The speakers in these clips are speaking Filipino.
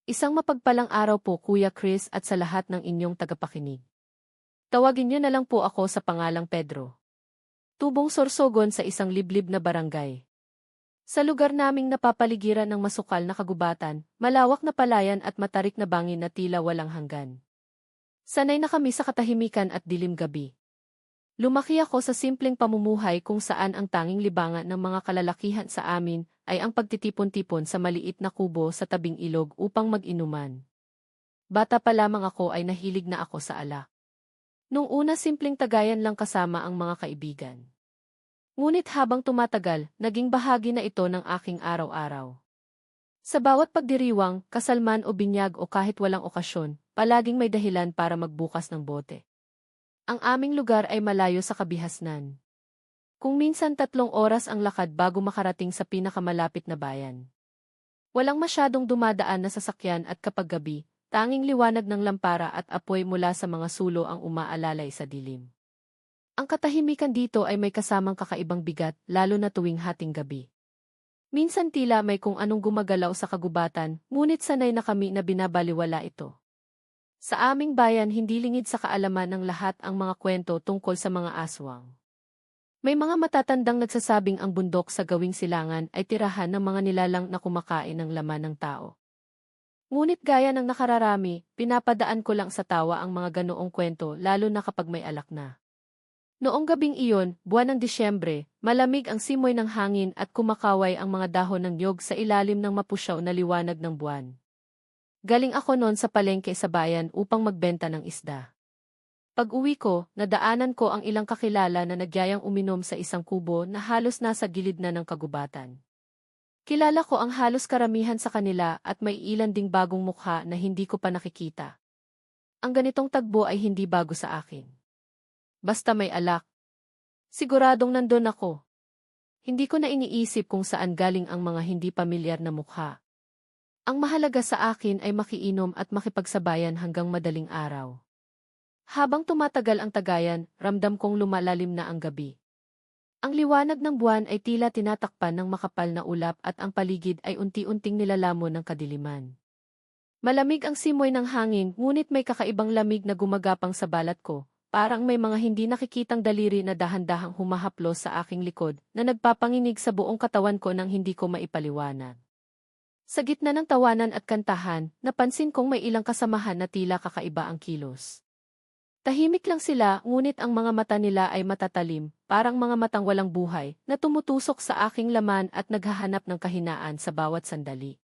Isang mapagpalang araw po Kuya Chris at sa lahat ng inyong tagapakinig. Tawagin niyo na lang po ako sa pangalang Pedro. Tubong Sorsogon sa isang liblib na barangay. Sa lugar naming napapaligiran ng masukal na kagubatan, malawak na palayan at matarik na bangin na tila walang hanggan. Sanay na kami sa katahimikan at dilim gabi. Lumaki ako sa simpleng pamumuhay kung saan ang tanging libangan ng mga kalalakihan sa amin ay ang pagtitipon-tipon sa maliit na kubo sa tabing ilog upang mag-inuman. Bata pa lamang ako ay nahilig na ako sa alak. Nung una simpleng tagayan lang kasama ang mga kaibigan. Ngunit habang tumatagal, naging bahagi na ito ng aking araw-araw. Sa bawat pagdiriwang, kasalman o binyag o kahit walang okasyon, palaging may dahilan para magbukas ng bote. Ang aming lugar ay malayo sa kabihasnan. Kung minsan 3 oras ang lakad bago makarating sa pinakamalapit na bayan. Walang masyadong dumadaan na sasakyan at kapag gabi, tanging liwanag ng lampara at apoy mula sa mga sulo ang umaalalay sa dilim. Ang katahimikan dito ay may kasamang kakaibang bigat, lalo na tuwing hating gabi. Minsan tila may kung anong gumagalaw sa kagubatan, ngunit sanay na kami na binabaliwala ito. Sa aming bayan hindi lingid sa kaalaman ng lahat ang mga kwento tungkol sa mga aswang. May mga matatandang nagsasabing ang bundok sa gawing silangan ay tirahan ng mga nilalang na kumakain ng laman ng tao. Ngunit gaya ng nakararami, pinapadaan ko lang sa tawa ang mga ganoong kwento lalo na kapag may alak na. Noong gabing iyon, buwan ng Disyembre, malamig ang simoy ng hangin at kumakaway ang mga dahon ng niyog sa ilalim ng mapusyaw na liwanag ng buwan. Galing ako noon sa palengke sa bayan upang magbenta ng isda. Pag-uwi ko, nadaanan ko ang ilang kakilala na nagyayang uminom sa isang kubo na halos nasa gilid na ng kagubatan. Kilala ko ang halos karamihan sa kanila at may ilan ding bagong mukha na hindi ko pa nakikita. Ang ganitong tagbo ay hindi bago sa akin. Basta may alak. Siguradong nandun ako. Hindi ko na iniisip kung saan galing ang mga hindi pamilyar na mukha. Ang mahalaga sa akin ay makiinom at makipagsabayan hanggang madaling araw. Habang tumatagal ang tagayan, ramdam kong lumalalim na ang gabi. Ang liwanag ng buwan ay tila tinatakpan ng makapal na ulap at ang paligid ay unti-unting nilalamon ng kadiliman. Malamig ang simoy ng hangin ngunit may kakaibang lamig na gumagapang sa balat ko. Parang may mga hindi nakikitang daliri na dahan-dahang humahaplos sa aking likod na nagpapanginig sa buong katawan ko nang hindi ko maipaliwanag. Sa gitna ng tawanan at kantahan, napansin kong may ilang kasamahan na tila kakaiba ang kilos. Tahimik lang sila ngunit ang mga mata nila ay matatalim, parang mga matang walang buhay na tumutusok sa aking laman at naghahanap ng kahinaan sa bawat sandali.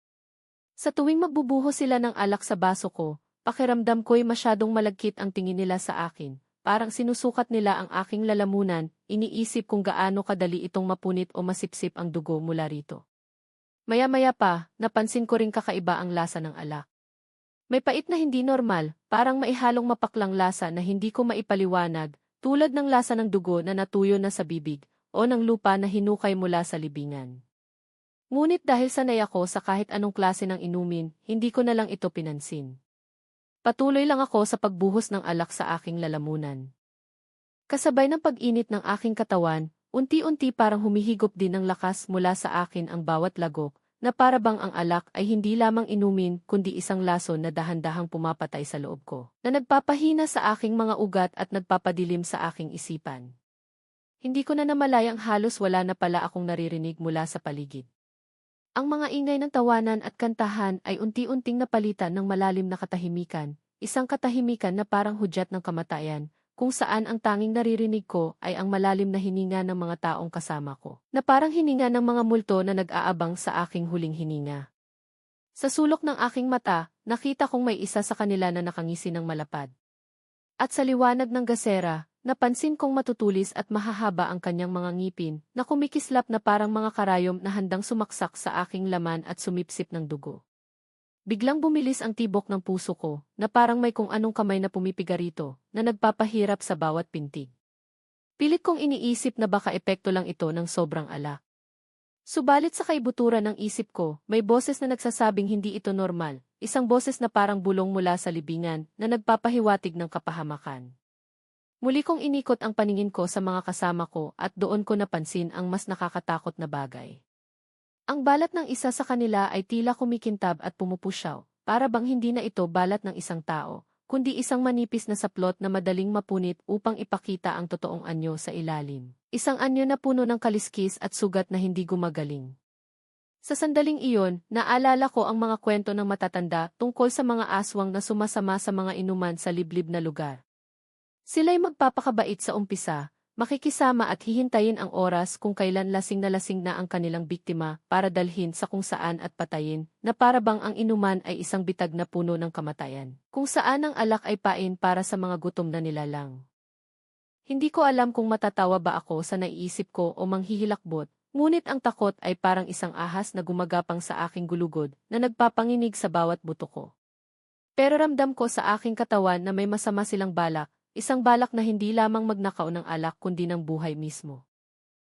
Sa tuwing magbubuhos sila ng alak sa baso ko, pakiramdam ko'y masyadong malagkit ang tingin nila sa akin. Parang sinusukat nila ang aking lalamunan, iniisip kung gaano kadali itong mapunit o masipsip ang dugo mula rito. Maya-maya pa, napansin ko ring kakaiba ang lasa ng alak. May pait na hindi normal, parang maihalong mapaklang lasa na hindi ko maipaliwanag, tulad ng lasa ng dugo na natuyo na sa bibig, o ng lupa na hinukay mula sa libingan. Ngunit dahil sanay ako sa kahit anong klase ng inumin, hindi ko na lang ito pinansin. Patuloy lang ako sa pagbuhos ng alak sa aking lalamunan. Kasabay ng pag-init ng aking katawan, unti-unti parang humihigop din ng lakas mula sa akin ang bawat lagok, na para bang ang alak ay hindi lamang inumin kundi isang lason na dahan-dahang pumapatay sa loob ko, na nagpapahina sa aking mga ugat at nagpapadilim sa aking isipan. Hindi ko na namalayang halos wala na pala akong naririnig mula sa paligid. Ang mga ingay ng tawanan at kantahan ay unti-unting napalitan ng malalim na katahimikan, isang katahimikan na parang hudyat ng kamatayan, kung saan ang tanging naririnig ko ay ang malalim na hininga ng mga taong kasama ko, na parang hininga ng mga multo na nag-aabang sa aking huling hininga. Sa sulok ng aking mata, nakita kong may isa sa kanila na nakangisi ng malapad. At sa liwanag ng gasera, napansin kong matutulis at mahahaba ang kanyang mga ngipin, na kumikislap na parang mga karayom na handang sumaksak sa aking laman at sumipsip ng dugo. Biglang bumilis ang tibok ng puso ko, na parang may kung anong kamay na pumipiga rito, na nagpapahirap sa bawat pintig. Pilit kong iniisip na baka epekto lang ito ng sobrang alak. Subalit sa kaibuturan ng isip ko, may boses na nagsasabing hindi ito normal, isang boses na parang bulong mula sa libingan, na nagpapahiwatig ng kapahamakan. Muli kong inikot ang paningin ko sa mga kasama ko at doon ko napansin ang mas nakakatakot na bagay. Ang balat ng isa sa kanila ay tila kumikintab at pumupusyaw, para bang hindi na ito balat ng isang tao, kundi isang manipis na saplot na madaling mapunit upang ipakita ang totoong anyo sa ilalim. Isang anyo na puno ng kaliskis at sugat na hindi gumagaling. Sa sandaling iyon, naalala ko ang mga kwento ng matatanda tungkol sa mga aswang na sumasama sa mga inuman sa liblib na lugar. Sila'y magpapakabait sa umpisa, makikisama at hihintayin ang oras kung kailan lasing na ang kanilang biktima para dalhin sa kung saan at patayin, na para bang ang inuman ay isang bitag na puno ng kamatayan, kung saan ang alak ay pain para sa mga gutom na nilalang. Hindi ko alam kung matatawa ba ako sa naiisip ko o manghihilakbot, ngunit ang takot ay parang isang ahas na gumagapang sa aking gulugod na nagpapanginig sa bawat buto ko. Pero ramdam ko sa aking katawan na may masama silang balak, isang balak na hindi lamang magnakaw ng alak kundi ng buhay mismo.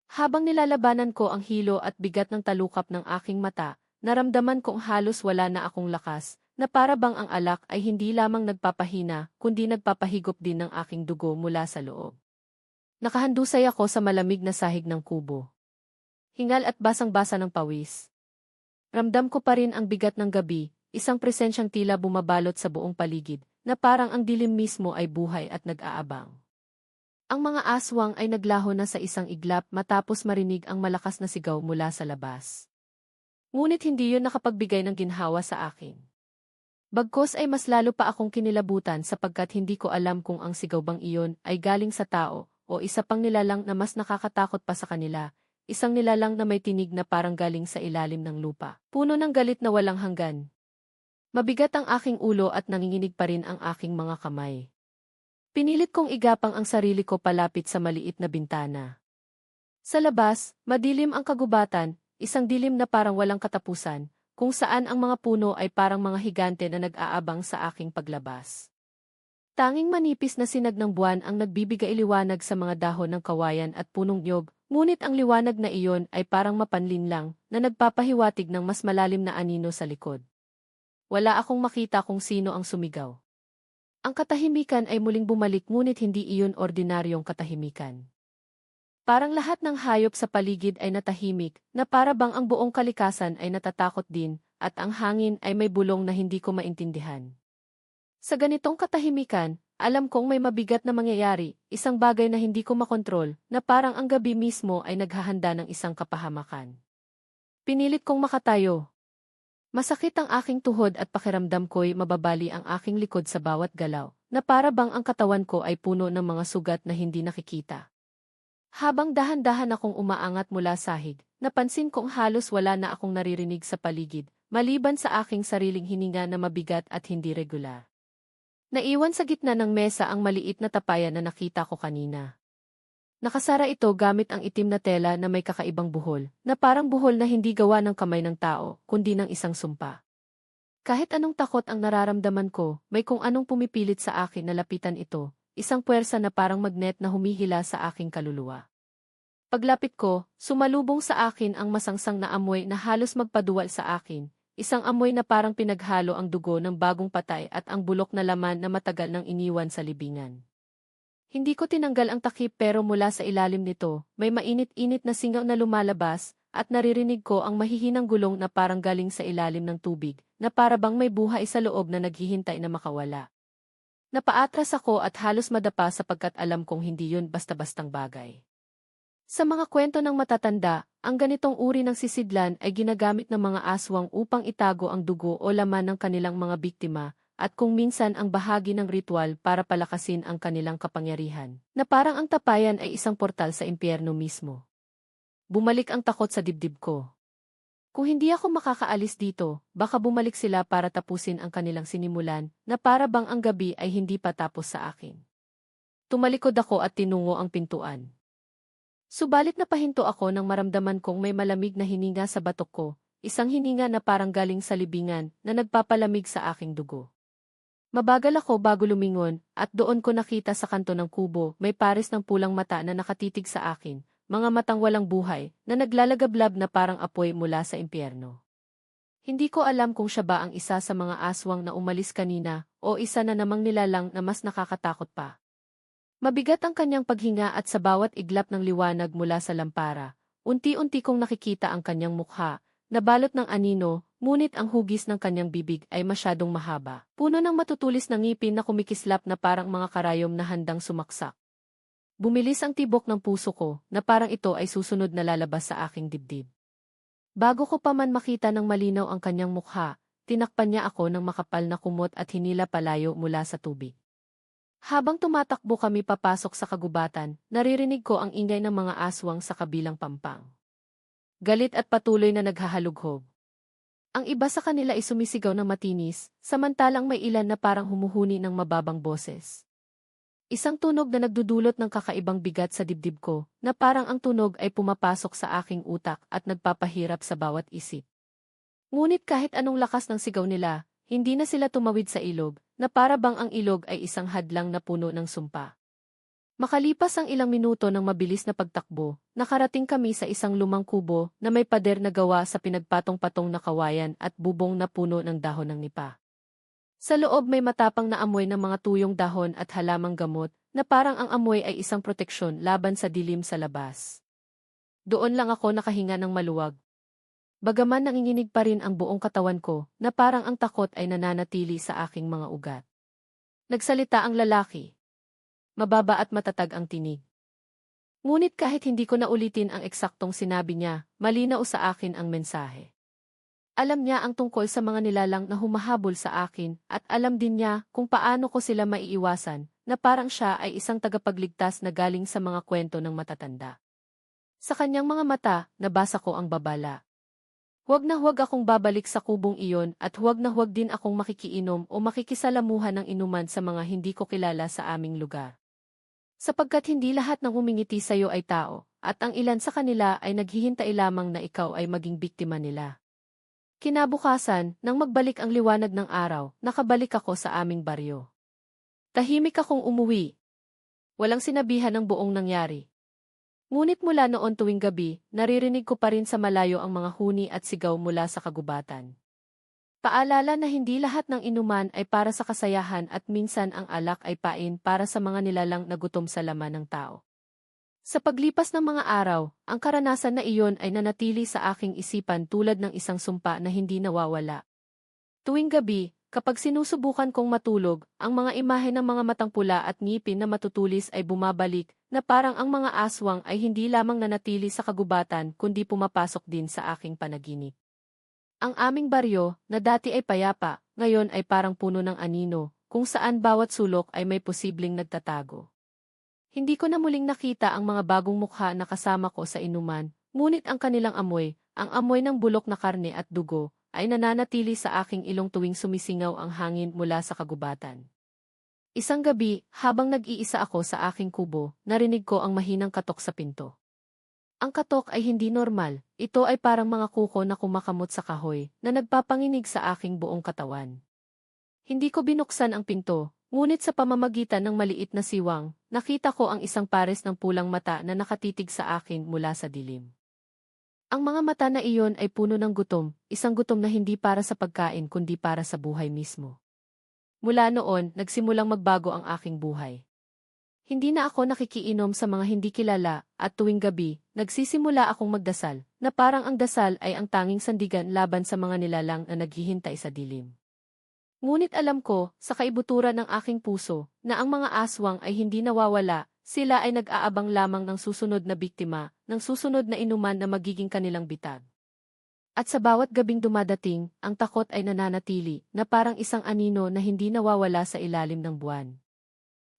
Habang nilalabanan ko ang hilo at bigat ng talukap ng aking mata, naramdaman kong halos wala na akong lakas, na para bang ang alak ay hindi lamang nagpapahina kundi nagpapahigop din ng aking dugo mula sa loob. Nakahandusay ako sa malamig na sahig ng kubo. Hingal at basang-basa ng pawis. Ramdam ko pa rin ang bigat ng gabi, isang presensyang tila bumabalot sa buong paligid, na parang ang dilim mismo ay buhay at nag-aabang. Ang mga aswang ay naglaho na sa isang iglap matapos marinig ang malakas na sigaw mula sa labas. Ngunit hindi yun nakapagbigay ng ginhawa sa akin. Bagkus ay mas lalo pa akong kinilabutan sapagkat hindi ko alam kung ang sigaw bang iyon ay galing sa tao o isa pang nilalang na mas nakakatakot pa sa kanila. Isang nilalang na may tinig na parang galing sa ilalim ng lupa. Puno ng galit na walang hanggan. Mabigat ang aking ulo at nanginginig pa rin ang aking mga kamay. Pinilit kong igapang ang sarili ko palapit sa maliit na bintana. Sa labas, madilim ang kagubatan, isang dilim na parang walang katapusan, kung saan ang mga puno ay parang mga higante na nag-aabang sa aking paglabas. Tanging manipis na sinag ng buwan ang nagbibigay liwanag sa mga dahon ng kawayan at punong niyog, ngunit ang liwanag na iyon ay parang mapanlin lang na nagpapahiwatig ng mas malalim na anino sa likod. Wala akong makita kung sino ang sumigaw. Ang katahimikan ay muling bumalik ngunit hindi iyon ordinaryong katahimikan. Parang lahat ng hayop sa paligid ay natahimik, na para bang ang buong kalikasan ay natatakot din, at ang hangin ay may bulong na hindi ko maintindihan. Sa ganitong katahimikan, alam kong may mabigat na mangyayari, isang bagay na hindi ko makontrol, na parang ang gabi mismo ay naghahanda ng isang kapahamakan. Pinilit kong makatayo. Masakit ang aking tuhod at pakiramdam ko'y mababali ang aking likod sa bawat galaw, na para bang ang katawan ko ay puno ng mga sugat na hindi nakikita. Habang dahan-dahan akong umaangat mula sahig, napansin kong halos wala na akong naririnig sa paligid, maliban sa aking sariling hininga na mabigat at hindi regular. Naiwan sa gitna ng mesa ang maliit na tapayan na nakita ko kanina. Nakasara ito gamit ang itim na tela na may kakaibang buhol, na parang buhol na hindi gawa ng kamay ng tao, kundi ng isang sumpa. Kahit anong takot ang nararamdaman ko, may kung anong pumipilit sa akin na lapitan ito, isang puwersa na parang magnet na humihila sa aking kaluluwa. Paglapit ko, sumalubong sa akin ang masangsang na amoy na halos magpaduwal sa akin, isang amoy na parang pinaghalo ang dugo ng bagong patay at ang bulok na laman na matagal nang iniwan sa libingan. Hindi ko tinanggal ang takip pero mula sa ilalim nito, may mainit-init na singaw na lumalabas, at naririnig ko ang mahihinang gulong na parang galing sa ilalim ng tubig, na para bang may buhay sa loob na naghihintay na makawala. Napaatras ako at halos madapa sapagkat alam kong hindi yun basta-bastang bagay. Sa mga kwento ng matatanda, ang ganitong uri ng sisidlan ay ginagamit ng mga aswang upang itago ang dugo o laman ng kanilang mga biktima, at kung minsan ang bahagi ng ritual para palakasin ang kanilang kapangyarihan, na parang ang tapayan ay isang portal sa impyerno mismo. Bumalik ang takot sa dibdib ko. Kung hindi ako makakaalis dito, baka bumalik sila para tapusin ang kanilang sinimulan, na para bang ang gabi ay hindi pa tapos sa akin. Tumalikod ako at tinungo ang pintuan. Subalit napahinto ako nang maramdaman kong may malamig na hininga sa batok ko, isang hininga na parang galing sa libingan na nagpapalamig sa aking dugo. Mabagal ako bago lumingon, at doon ko nakita sa kanto ng kubo may pares ng pulang mata na nakatitig sa akin, mga matang walang buhay, na naglalagablab na parang apoy mula sa impyerno. Hindi ko alam kung siya ba ang isa sa mga aswang na umalis kanina, o isa na namang nilalang na mas nakakatakot pa. Mabigat ang kanyang paghinga at sa bawat iglap ng liwanag mula sa lampara, unti-unti kong nakikita ang kanyang mukha, na balot ng anino, ngunit ang hugis ng kanyang bibig ay masyadong mahaba. Puno ng matutulis na ngipin na kumikislap na parang mga karayom na handang sumaksak. Bumilis ang tibok ng puso ko na parang ito ay susunod na lalabas sa aking dibdib. Bago ko pa man makita ng malinaw ang kanyang mukha, tinakpan niya ako ng makapal na kumot at hinila palayo mula sa tubig. Habang tumatakbo kami papasok sa kagubatan, naririnig ko ang ingay ng mga aswang sa kabilang pampang. Galit at patuloy na naghahalughog. Ang iba sa kanila ay sumisigaw ng matinis, samantalang may ilan na parang humuhuni ng mababang boses. Isang tunog na nagdudulot ng kakaibang bigat sa dibdib ko, na parang ang tunog ay pumapasok sa aking utak at nagpapahirap sa bawat isip. Ngunit kahit anong lakas ng sigaw nila, hindi na sila tumawid sa ilog, na para bang ang ilog ay isang hadlang na puno ng sumpa. Makalipas ang ilang minuto ng mabilis na pagtakbo, nakarating kami sa isang lumang kubo na may pader na gawa sa pinagpatong-patong na kawayan at bubong na puno ng dahon ng nipa. Sa loob may matapang na amoy ng mga tuyong dahon at halamang gamot na parang ang amoy ay isang proteksyon laban sa dilim sa labas. Doon lang ako nakahinga ng maluwag. Bagaman nanginginig pa rin ang buong katawan ko na parang ang takot ay nananatili sa aking mga ugat. Nagsalita ang lalaki. Mababa at matatag ang tinig. Ngunit kahit hindi ko na ulitin ang eksaktong sinabi niya, malinaw sa akin ang mensahe. Alam niya ang tungkol sa mga nilalang na humahabol sa akin at alam din niya kung paano ko sila maiiwasan na parang siya ay isang tagapagligtas na galing sa mga kwento ng matatanda. Sa kanyang mga mata, nabasa ko ang babala. Huwag na huwag akong babalik sa kubong iyon at huwag na huwag din akong makikiinom o makikisalamuhan ng inuman sa mga hindi ko kilala sa aming lugar. Sapagkat hindi lahat ng humingiti sa iyo ay tao, at ang ilan sa kanila ay naghihintay lamang na ikaw ay maging biktima nila. Kinabukasan, nang magbalik ang liwanag ng araw, nakabalik ako sa aming baryo. Tahimik akong umuwi. Walang sinabihan ng buong nangyari. Ngunit mula noon tuwing gabi, naririnig ko pa rin sa malayo ang mga huni at sigaw mula sa kagubatan. Paalala na hindi lahat ng inuman ay para sa kasayahan at minsan ang alak ay pain para sa mga nilalang na gutom sa laman ng tao. Sa paglipas ng mga araw, ang karanasan na iyon ay nanatili sa aking isipan tulad ng isang sumpa na hindi nawawala. Tuwing gabi, kapag sinusubukan kong matulog, ang mga imahe ng mga matang pula at ngipin na matutulis ay bumabalik, na parang ang mga aswang ay hindi lamang nanatili sa kagubatan kundi pumapasok din sa aking panaginip. Ang aming baryo, na dati ay payapa, ngayon ay parang puno ng anino, kung saan bawat sulok ay may posibleng nagtatago. Hindi ko na muling nakita ang mga bagong mukha na kasama ko sa inuman, ngunit ang kanilang amoy, ang amoy ng bulok na karne at dugo, ay nananatili sa aking ilong tuwing sumisingaw ang hangin mula sa kagubatan. Isang gabi, habang nag-iisa ako sa aking kubo, narinig ko ang mahinang katok sa pinto. Ang katok ay hindi normal, ito ay parang mga kuko na kumakamot sa kahoy, na nagpapanginig sa aking buong katawan. Hindi ko binuksan ang pinto, ngunit sa pamamagitan ng maliit na siwang, nakita ko ang isang pares ng pulang mata na nakatitig sa akin mula sa dilim. Ang mga mata na iyon ay puno ng gutom, isang gutom na hindi para sa pagkain kundi para sa buhay mismo. Mula noon, nagsimulang magbago ang aking buhay. Hindi na ako nakikiinom sa mga hindi kilala, at tuwing gabi, nagsisimula akong magdasal, na parang ang dasal ay ang tanging sandigan laban sa mga nilalang na naghihintay sa dilim. Ngunit alam ko, sa kaibuturan ng aking puso, na ang mga aswang ay hindi nawawala, sila ay nag-aabang lamang ng susunod na biktima, ng susunod na inuman na magiging kanilang bitag. At sa bawat gabing dumadating, ang takot ay nananatili, na parang isang anino na hindi nawawala sa ilalim ng buwan.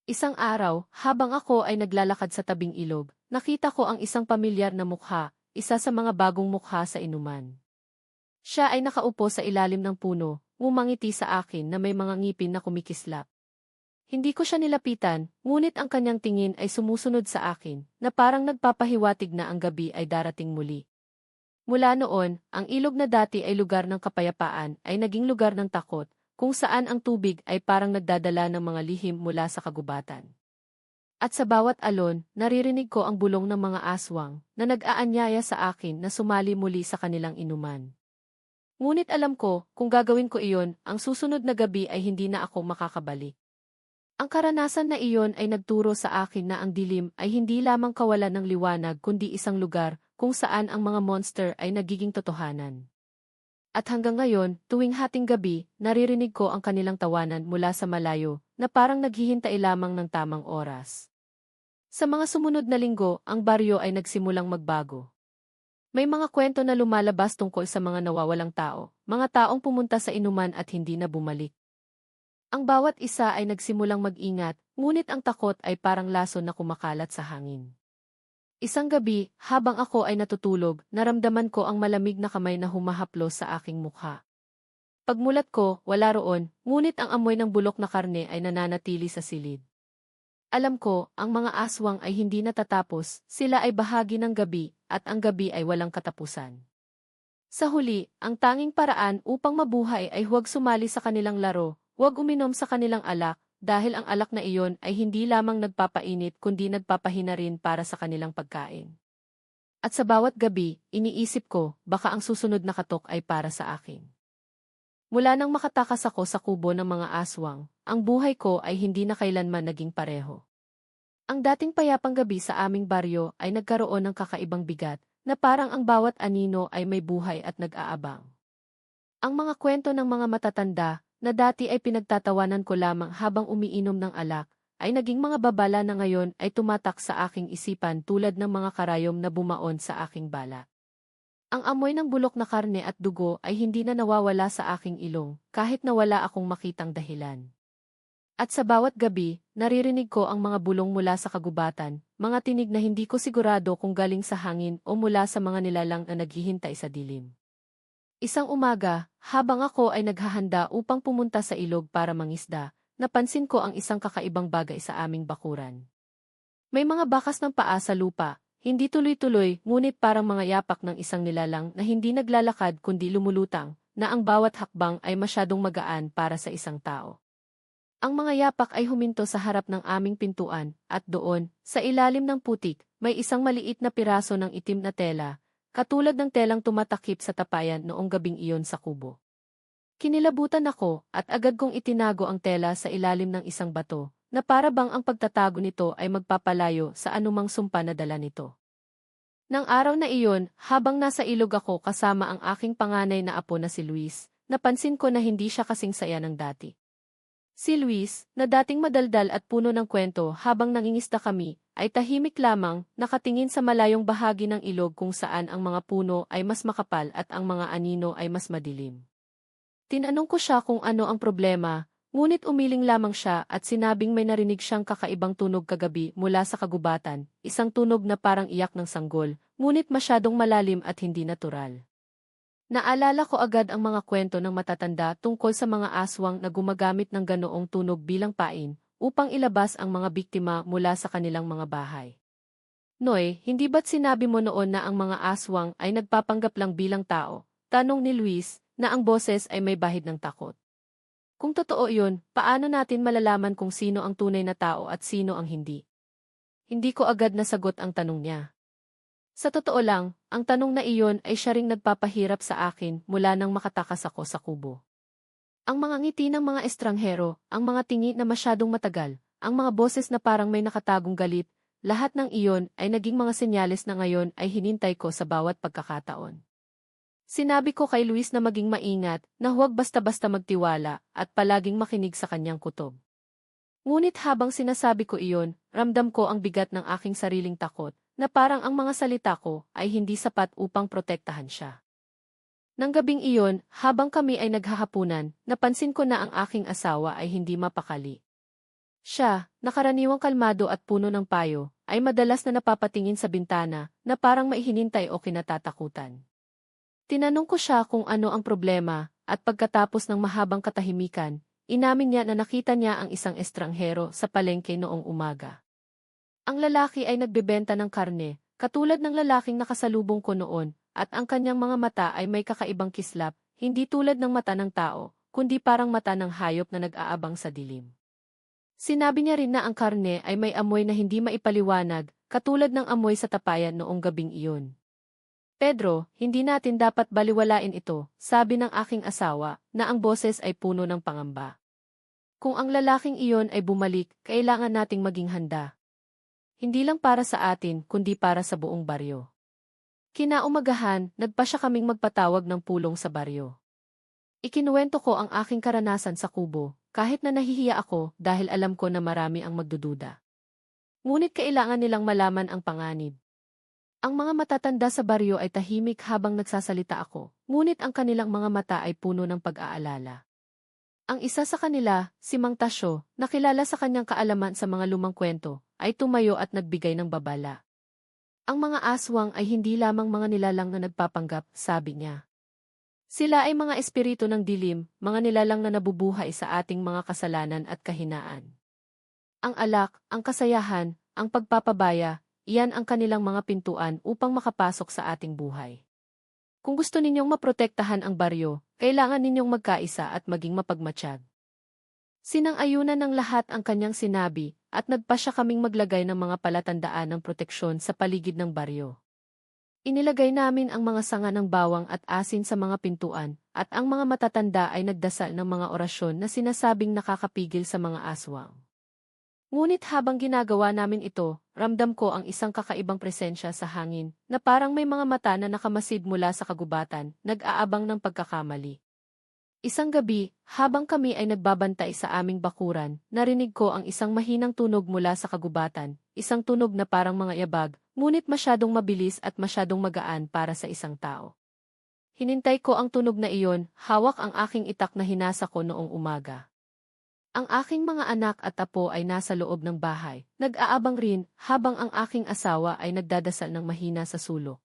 Isang araw, habang ako ay naglalakad sa tabing ilog, nakita ko ang isang pamilyar na mukha, isa sa mga bagong mukha sa inuman. Siya ay nakaupo sa ilalim ng puno, ngumangiti sa akin na may mga ngipin na kumikislap. Hindi ko siya nilapitan, ngunit ang kanyang tingin ay sumusunod sa akin, na parang nagpapahiwatig na ang gabi ay darating muli. Mula noon, ang ilog na dati ay lugar ng kapayapaan ay naging lugar ng takot, kung saan ang tubig ay parang nagdadala ng mga lihim mula sa kagubatan. At sa bawat alon, naririnig ko ang bulong ng mga aswang na nag-aanyaya sa akin na sumali muli sa kanilang inuman. Ngunit alam ko, kung gagawin ko iyon, ang susunod na gabi ay hindi na ako makakabalik. Ang karanasan na iyon ay nagturo sa akin na ang dilim ay hindi lamang kawalan ng liwanag kundi isang lugar kung saan ang mga monster ay nagiging totohanan. At hanggang ngayon, tuwing hating gabi, naririnig ko ang kanilang tawanan mula sa malayo, na parang naghihintay lamang ng tamang oras. Sa mga sumunod na linggo, ang baryo ay nagsimulang magbago. May mga kwento na lumalabas tungkol sa mga nawawalang tao, mga taong pumunta sa inuman at hindi na bumalik. Ang bawat isa ay nagsimulang mag-ingat, ngunit ang takot ay parang lason na kumakalat sa hangin. Isang gabi, habang ako ay natutulog, naramdaman ko ang malamig na kamay na humahaplos sa aking mukha. Pagmulat ko, wala roon, ngunit ang amoy ng bulok na karne ay nananatili sa silid. Alam ko, ang mga aswang ay hindi natatapos, sila ay bahagi ng gabi, at ang gabi ay walang katapusan. Sa huli, ang tanging paraan upang mabuhay ay huwag sumali sa kanilang laro, huwag uminom sa kanilang alak, dahil ang alak na iyon ay hindi lamang nagpapainit kundi nagpapahina rin para sa kanilang pagkain. At sa bawat gabi, iniisip ko, baka ang susunod na katok ay para sa akin. Mula nang makatakas ako sa kubo ng mga aswang, ang buhay ko ay hindi na kailanman naging pareho. Ang dating payapang gabi sa aming baryo ay nagkaroon ng kakaibang bigat, na parang ang bawat anino ay may buhay at nag-aabang. Ang mga kwento ng mga matatanda, na dati ay pinagtatawanan ko lamang habang umiinom ng alak, ay naging mga babala na ngayon ay tumatak sa aking isipan tulad ng mga karayom na bumaon sa aking balat. Ang amoy ng bulok na karne at dugo ay hindi na nawawala sa aking ilong, kahit na wala akong makitang dahilan. At sa bawat gabi, naririnig ko ang mga bulong mula sa kagubatan, mga tinig na hindi ko sigurado kung galing sa hangin o mula sa mga nilalang na naghihintay sa dilim. Isang umaga, habang ako ay naghahanda upang pumunta sa ilog para mangisda, napansin ko ang isang kakaibang bagay sa aming bakuran. May mga bakas ng paa sa lupa, hindi tuloy-tuloy, ngunit parang mga yapak ng isang nilalang na hindi naglalakad kundi lumulutang, na ang bawat hakbang ay masyadong magaan para sa isang tao. Ang mga yapak ay huminto sa harap ng aming pintuan, at doon, sa ilalim ng putik, may isang maliit na piraso ng itim na tela, katulad ng telang tumatakip sa tapayan noong gabing iyon sa kubo. Kinilabutan ako at agad kong itinago ang tela sa ilalim ng isang bato, na para bang ang pagtatago nito ay magpapalayo sa anumang sumpa na dala nito. Nang araw na iyon, habang nasa ilog ako kasama ang aking panganay na apo na si Luis, napansin ko na hindi siya kasing saya ng dati. Si Luis, na dating madaldal at puno ng kwento habang nangingisda kami, ay tahimik lamang, nakatingin sa malayong bahagi ng ilog kung saan ang mga puno ay mas makapal at ang mga anino ay mas madilim. Tinanong ko siya kung ano ang problema, ngunit umiling lamang siya at sinabing may narinig siyang kakaibang tunog kagabi mula sa kagubatan, isang tunog na parang iyak ng sanggol, ngunit masyadong malalim at hindi natural. Naalala ko agad ang mga kwento ng matatanda tungkol sa mga aswang na gumagamit ng ganoong tunog bilang pain upang ilabas ang mga biktima mula sa kanilang mga bahay. Noy, hindi ba't sinabi mo noon na ang mga aswang ay nagpapanggap lang bilang tao? Tanong ni Luis, na ang boses ay may bahid ng takot. Kung totoo yun, paano natin malalaman kung sino ang tunay na tao at sino ang hindi? Hindi ko agad nasagot ang tanong niya. Sa totoo lang, ang tanong na iyon ay siya ring nagpapahirap sa akin mula nang makatakas ako sa kubo. Ang mga ngiti ng mga estranghero, ang mga tingi na masyadong matagal, ang mga boses na parang may nakatagong galit, lahat ng iyon ay naging mga senyales na ngayon ay hinintay ko sa bawat pagkakataon. Sinabi ko kay Luis na maging maingat, na huwag basta-basta magtiwala, at palaging makinig sa kanyang kutob. Ngunit habang sinasabi ko iyon, ramdam ko ang bigat ng aking sariling takot, na parang ang mga salita ko ay hindi sapat upang protektahan siya. Nang gabing iyon, habang kami ay naghahapunan, napansin ko na ang aking asawa ay hindi mapakali. Siya, nakaraniwang kalmado at puno ng payo, ay madalas na napapatingin sa bintana, na parang maihinintay o kinatatakutan. Tinanong ko siya kung ano ang problema, at pagkatapos ng mahabang katahimikan, inamin niya na nakita niya ang isang estranghero sa palengke noong umaga. Ang lalaki ay nagbebenta ng karne, katulad ng lalaking nakasalubong ko noon, at ang kanyang mga mata ay may kakaibang kislap, hindi tulad ng mata ng tao, kundi parang mata ng hayop na nag-aabang sa dilim. Sinabi niya rin na ang karne ay may amoy na hindi maipaliwanag, katulad ng amoy sa tapayan noong gabing iyon. Pedro, hindi natin dapat baliwalain ito, sabi ng aking asawa, na ang boses ay puno ng pangamba. Kung ang lalaking iyon ay bumalik, kailangan nating maging handa. Hindi lang para sa atin, kundi para sa buong baryo. Kinaumagahan, nagpa siya kaming magpatawag ng pulong sa baryo. Ikinuwento ko ang aking karanasan sa kubo, kahit na nahihiya ako dahil alam ko na marami ang magdududa. Ngunit kailangan nilang malaman ang panganib. Ang mga matatanda sa baryo ay tahimik habang nagsasalita ako, ngunit ang kanilang mga mata ay puno ng pag-aalala. Ang isa sa kanila, si Mang Tasyo, nakilala sa kanyang kaalaman sa mga lumang kwento, ay tumayo at nagbigay ng babala. Ang mga aswang ay hindi lamang mga nilalang na nagpapanggap, sabi niya. Sila ay mga espiritu ng dilim, mga nilalang na nabubuhay sa ating mga kasalanan at kahinaan. Ang alak, ang kasayahan, ang pagpapabaya, iyan ang kanilang mga pintuan upang makapasok sa ating buhay. Kung gusto ninyong maprotektahan ang baryo, kailangan ninyong magkaisa at maging mapagmatsyag. Sinang-ayunan ng lahat ang kanyang sinabi, at nagpasya kaming maglagay ng mga palatandaan ng proteksyon sa paligid ng baryo. Inilagay namin ang mga sanga ng bawang at asin sa mga pintuan, at ang mga matatanda ay nagdasal ng mga orasyon na sinasabing nakakapigil sa mga aswang. Ngunit habang ginagawa namin ito, ramdam ko ang isang kakaibang presensya sa hangin, na parang may mga mata na nakamasid mula sa kagubatan, nag-aabang ng pagkakamali. Isang gabi, habang kami ay nagbabantay sa aming bakuran, narinig ko ang isang mahinang tunog mula sa kagubatan, isang tunog na parang mga yabag, ngunit masyadong mabilis at masyadong magaan para sa isang tao. Hinintay ko ang tunog na iyon, hawak ang aking itak na hinasa ko noong umaga. Ang aking mga anak at apo ay nasa loob ng bahay, nag-aabang rin habang ang aking asawa ay nagdadasal ng mahina sa sulok.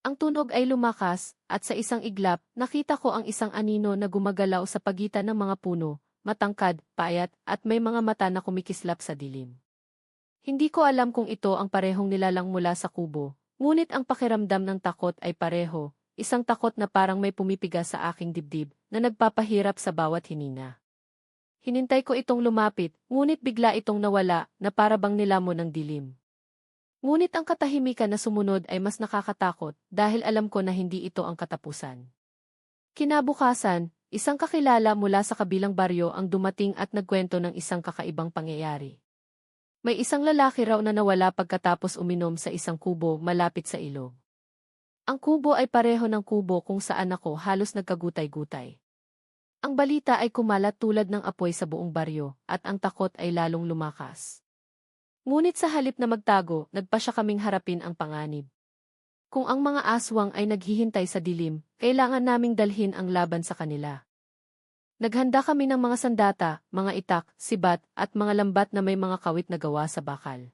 Ang tunog ay lumakas, at sa isang iglap, nakita ko ang isang anino na gumagalaw sa pagitan ng mga puno, matangkad, payat, at may mga mata na kumikislap sa dilim. Hindi ko alam kung ito ang parehong nilalang mula sa kubo, ngunit ang pakiramdam ng takot ay pareho, isang takot na parang may pumipigas sa aking dibdib, na nagpapahirap sa bawat hininga. Hinintay ko itong lumapit, ngunit bigla itong nawala, na parabang nilamon ng dilim. Ngunit ang katahimikan na sumunod ay mas nakakatakot dahil alam ko na hindi ito ang katapusan. Kinabukasan, isang kakilala mula sa kabilang baryo ang dumating at nagkwento ng isang kakaibang pangyayari. May isang lalaki raw na nawala pagkatapos uminom sa isang kubo malapit sa ilog. Ang kubo ay pareho ng kubo kung saan ako halos nagkagutay-gutay. Ang balita ay kumalat tulad ng apoy sa buong baryo at ang takot ay lalong lumakas. Ngunit sa halip na magtago, nagpasya kaming harapin ang panganib. Kung ang mga aswang ay naghihintay sa dilim, kailangan naming dalhin ang laban sa kanila. Naghanda kami ng mga sandata, mga itak, sibat, at mga lambat na may mga kawit na gawa sa bakal.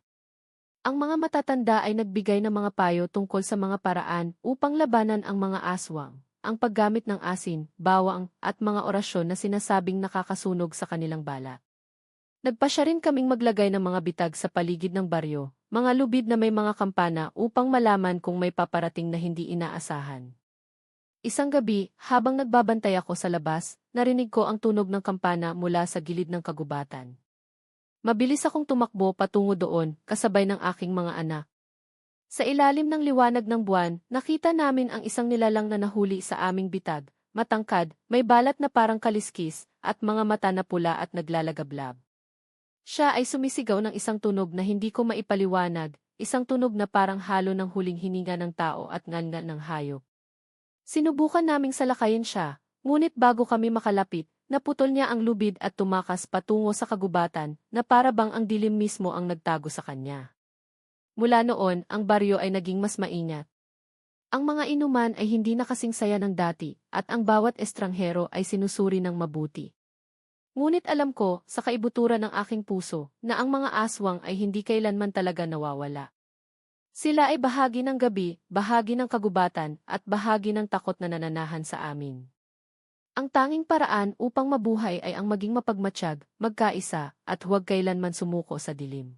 Ang mga matatanda ay nagbigay ng mga payo tungkol sa mga paraan upang labanan ang mga aswang, ang paggamit ng asin, bawang, at mga orasyon na sinasabing nakakasunog sa kanilang balat. Nagpasya rin kaming maglagay ng mga bitag sa paligid ng baryo, mga lubid na may mga kampana upang malaman kung may paparating na hindi inaasahan. Isang gabi, habang nagbabantay ako sa labas, narinig ko ang tunog ng kampana mula sa gilid ng kagubatan. Mabilis akong tumakbo patungo doon, kasabay ng aking mga anak. Sa ilalim ng liwanag ng buwan, nakita namin ang isang nilalang na nahuli sa aming bitag, matangkad, may balat na parang kaliskis, at mga mata na pula at naglalagablab. Siya ay sumisigaw ng isang tunog na hindi ko maipaliwanag, isang tunog na parang halo ng huling hininga ng tao at ngangan ng hayop. Sinubukan naming salakayin siya, ngunit bago kami makalapit, naputol niya ang lubid at tumakas patungo sa kagubatan na para bang ang dilim mismo ang nagtago sa kanya. Mula noon, ang baryo ay naging mas maingat. Ang mga inuman ay hindi na kasing saya ng dati, at ang bawat estranghero ay sinusuri ng mabuti. Ngunit alam ko, sa kaibuturan ng aking puso, na ang mga aswang ay hindi kailanman talaga nawawala. Sila ay bahagi ng gabi, bahagi ng kagubatan, at bahagi ng takot na nananahan sa amin. Ang tanging paraan upang mabuhay ay ang maging mapagmatsyag, magkaisa, at huwag kailanman sumuko sa dilim.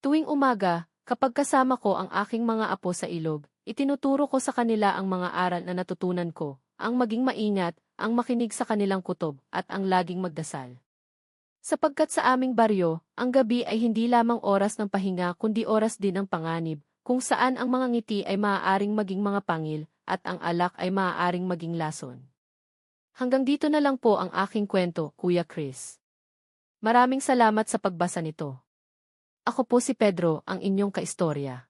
Tuwing umaga, kapag kasama ko ang aking mga apo sa ilog, itinuturo ko sa kanila ang mga aral na natutunan ko, ang maging maingat, ang makinig sa kanilang kutob, at ang laging magdasal. Sapagkat sa aming baryo, ang gabi ay hindi lamang oras ng pahinga kundi oras din ng panganib, kung saan ang mga ngiti ay maaaring maging mga pangil, at ang alak ay maaaring maging lason. Hanggang dito na lang po ang aking kwento, Kuya Chris. Maraming salamat sa pagbasa nito. Ako po si Pedro, ang inyong kaistorya.